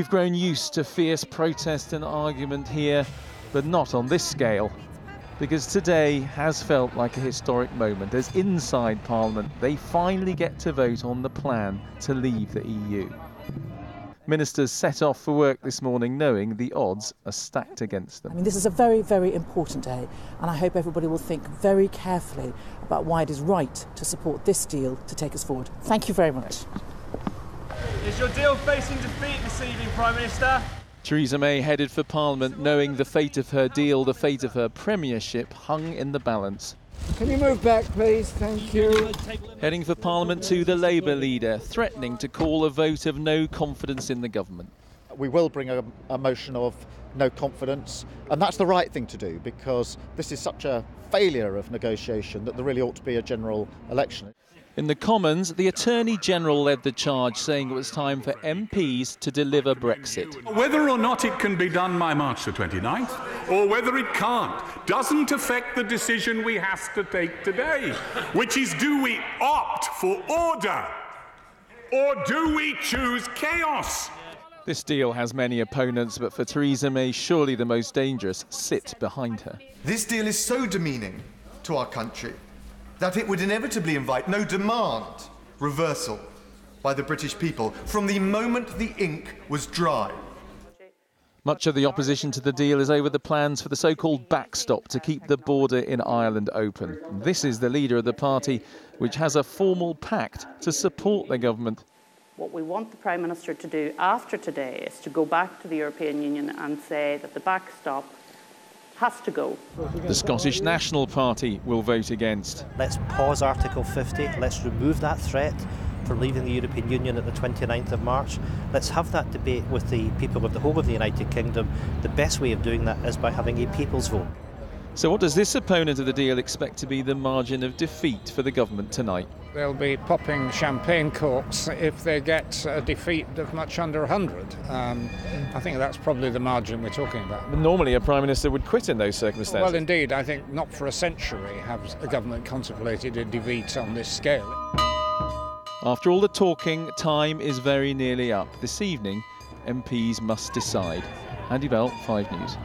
We've grown used to fierce protest and argument here, but not on this scale. Because today has felt like a historic moment as inside Parliament they finally get to vote on the plan to leave the EU. Ministers set off for work this morning knowing the odds are stacked against them. I mean, this is a very, very important day, and I hope everybody will think very carefully about why it is right to support this deal to take us forward. Thank you very much. Is your deal facing defeat this evening, Prime Minister? Theresa May headed for Parliament knowing the fate of her deal, the fate of her premiership, hung in the balance. Can you move back, please? Thank you. Heading for Parliament to the Labour leader, threatening to call a vote of no confidence in the government. We will bring a motion of no confidence, and that's the right thing to do because this is such a failure of negotiation that there really ought to be a general election. In the Commons, the Attorney-General led the charge, saying it was time for MPs to deliver Brexit. Whether or not it can be done by March the 29th, or whether it can't, doesn't affect the decision we have to take today, which is, do we opt for order, or do we choose chaos? This deal has many opponents, but for Theresa May, surely the most dangerous sit behind her. This deal is so demeaning to our country that it would inevitably invite no demand reversal by the British people from the moment the ink was dry. Much of the opposition to the deal is over the plans for the so-called backstop to keep the border in Ireland open. This is the leader of the party, which has a formal pact to support the government. What we want the Prime Minister to do after today is to go back to the European Union and say that the backstop has to go. The Scottish National Party will vote against. Let's pause Article 50, let's remove that threat for leaving the European Union at the 29th of March. Let's have that debate with the people of the whole of the United Kingdom. The best way of doing that is by having a people's vote. So what does this opponent of the deal expect to be the margin of defeat for the government tonight? They'll be popping champagne corks if they get a defeat of much under 100. I think that's probably the margin we're talking about. Normally a Prime Minister would quit in those circumstances. Well, indeed, I think not for a century has a government contemplated a defeat on this scale. After all the talking, time is very nearly up. This evening, MPs must decide. Andy Bell, 5 News.